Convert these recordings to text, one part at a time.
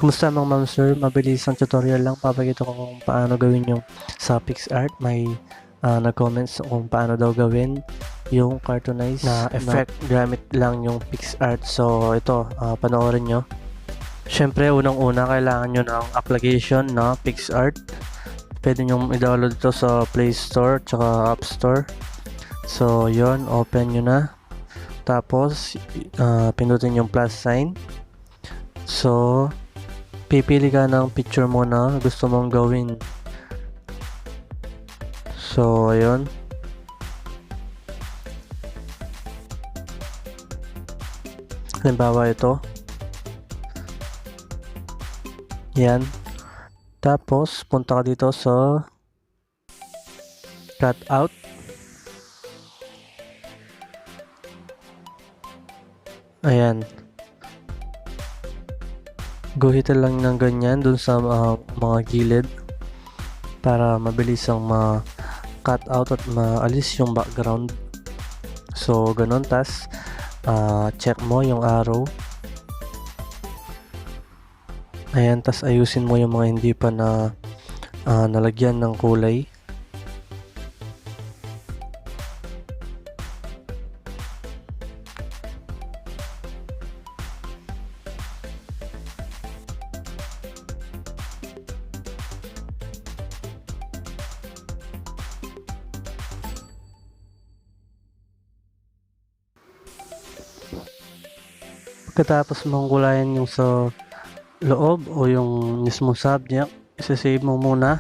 Kumusta mga ma'am sir? Mabilis ang tutorial lang. Papakita ko kung paano gawin yung sa Picsart. May nag-comments kung paano daw gawin yung cartoonize na effect gamit lang yung Picsart. So ito, panoorin nyo. Syempre, unang-una kailangan nyo ng application na Picsart. Pwede nyo i-download ito sa Play Store tsaka App Store. So yon, open nyo na. Tapos pindutin yung plus sign. So pipili ka ng picture mo na gusto mong gawin. So ayun, halimbawa ito, yan. Tapos punta ka dito sa cut out. Ayan, guhitan lang ng ganyan dun sa mga gilid para mabilis ang ma-cut out at maalis yung background. So ganun, tas check mo yung arrow. Ayan, tas ayusin mo yung mga hindi pa na nalagyan ng kulay. Pagkatapos mong kulayan yung sa loob o yung mismo subject, isa-save mo muna.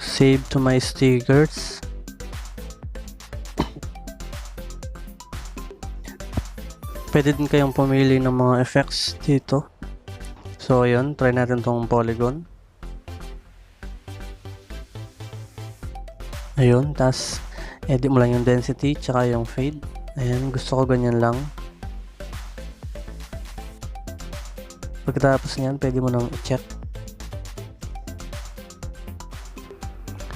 Save to my stickers. Pwede din kayong pumili ng mga effects dito. So ayun, try natin tong polygon. Ayun, tas edit mo lang yung density tsaka yung fade. Ayan, gusto ko ganyan lang. Pagkatapos niyan, pwede mo nang i-check.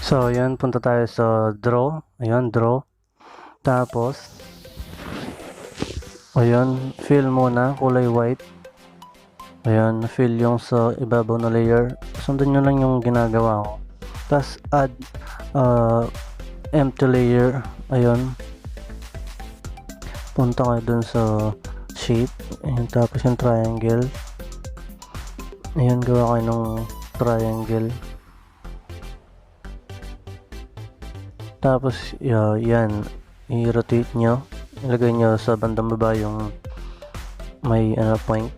So ayan, punta tayo sa draw. Ayan, draw. Tapos ayan, fill muna, kulay white. Ayan, fill yung sa ibabaw na layer. Sundan nyo lang yung ginagawa ko. Tapos add empty layer. Ayun, punta kayo dun sa shape. Ayun, tapos yung triangle. Ayun, gawa kayo ng triangle. Tapos yan, i-rotate nyo. Ilagay nyo sa bandang baba yung may point.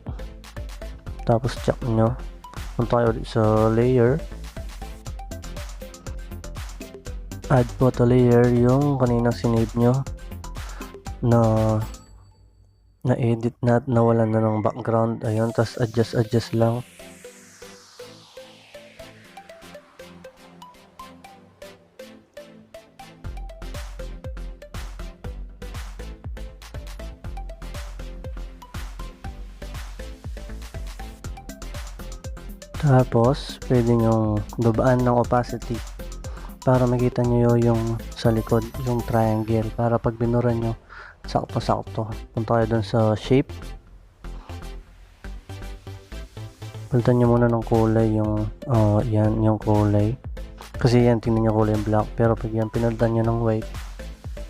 Tapos check nyo. Punta kayo ulit sa layer. Add photo layer yung kanina sinave nyo na edit na nawalan na ng background. Ayun, tas adjust lang. Tapos pwede nyo babaan ng opacity para makita nyo yung sa likod, yung triangle, para pag binura nyo, sakto-sakto. Punta kayo dun sa shape. Palitan nyo muna ng kulay yung, yan, yung kulay. Kasi yan, tingnan nyo kulay yung black. Pero pag yan, pinalitan nyo ng white,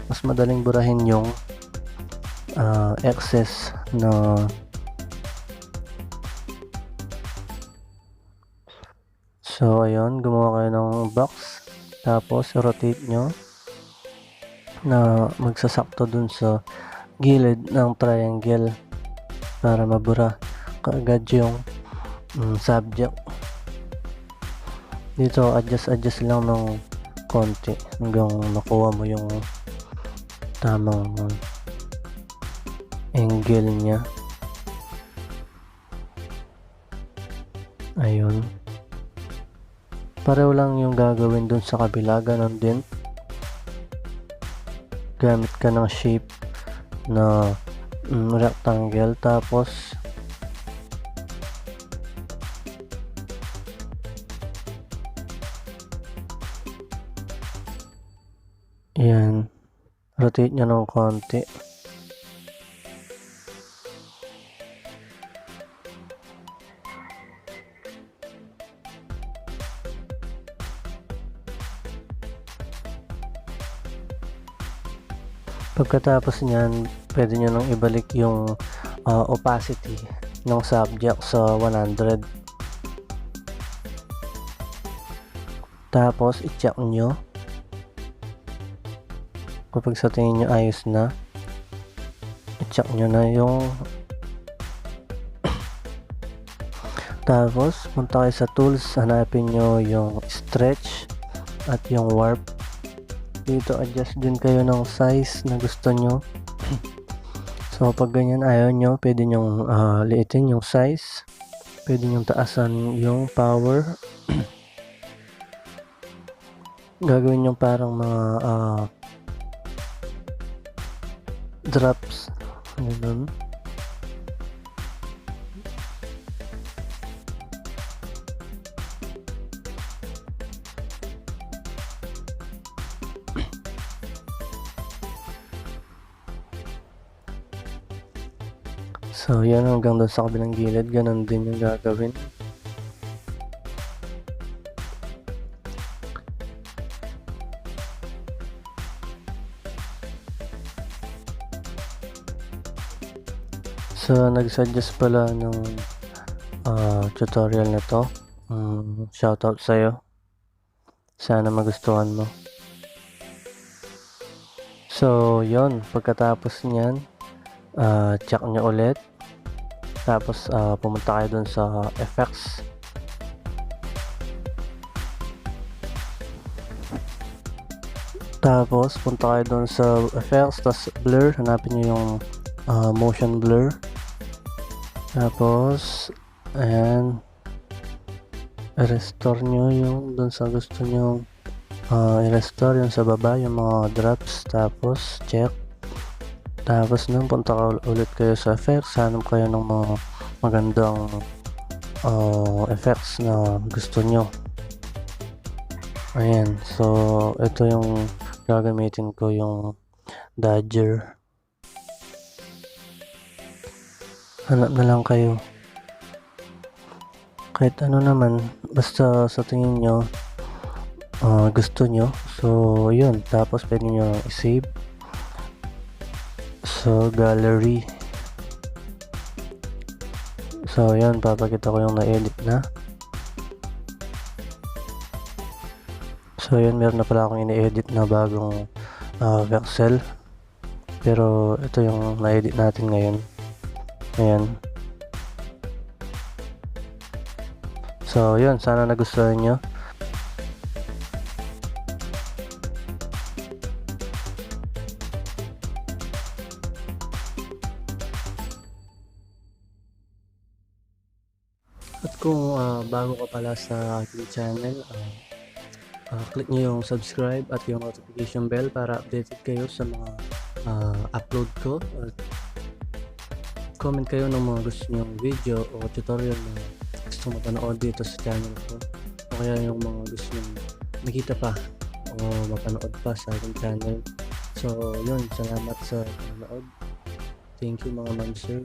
mas madaling burahin yung excess na so ayun, gumawa kayo ng box. Tapos rotate nyo na magsasakto dun sa gilid ng triangle para mabura kaagad yung subject. Dito adjust lang ng konti hanggang makuha mo yung tamang angle nya. Ayun, pareho lang yung gagawin dun sa kabila, ganon din. Gamit ka ng shape na rectangle, tapos yan, rotate nyo ng konti. Pagkatapos niyan, pwede nyo nang ibalik yung opacity ng subject sa 100. Tapos, i-check nyo. Kapag sa tingin nyo ayos na, i-check nyo na yung tapos, punta kayo sa tools, hanapin nyo yung stretch at yung warp. Dito, adjust din kayo ng size na gusto nyo. So, pag ganyan ayaw nyo, pwede nyong liitin yung size. Pwede nyong taasan yung power. Gagawin nyo parang mga drops. Ganun. So, yan hanggang doon sa kabilang gilid. Ganon din yung gagawin. So, nag-suggest pala ng tutorial na to. Shoutout sa'yo. Sana magustuhan mo. So, yon pagkatapos niyan, check nyo ulit. Tapos, pumunta kayo dun sa effects. Tapos, punta kayo dun sa effects, tapos blur. Hanapin nyo yung motion blur. Tapos, ayan. I-restore nyo yung dun sa gusto nyo i-restore yung sa baba, yung mga drops. Tapos, check. Tapos nun, punta ka ulit kayo sa effects, hanap kayo ng mga magandang effects na gusto nyo. Ayan, so ito yung gagamitin ko, yung Dodger. Hanap na lang kayo. Kahit ano naman, basta sa tingin nyo, gusto nyo. So, yun. Tapos, pwede nyo i-save. So, gallery. So, yan. Papakita ko yung na-edit na. So, yan. Meron na pala akong ina-edit na bagong Excel. Pero, ito yung na-edit natin ngayon. Ayan. So, yun. Sana nagustuhan nyo. At kung bago ka pala sa aking channel, click nyo yung subscribe at yung notification bell para updated kayo sa mga upload ko. At comment kayo ng mga gusto nyong video o tutorial na gusto mapanood dito sa channel ko. O kaya yung mga gusto nyong makita pa o mapanood pa sa aking channel. So yun, salamat sa panonood. Thank you mga ma'am sir.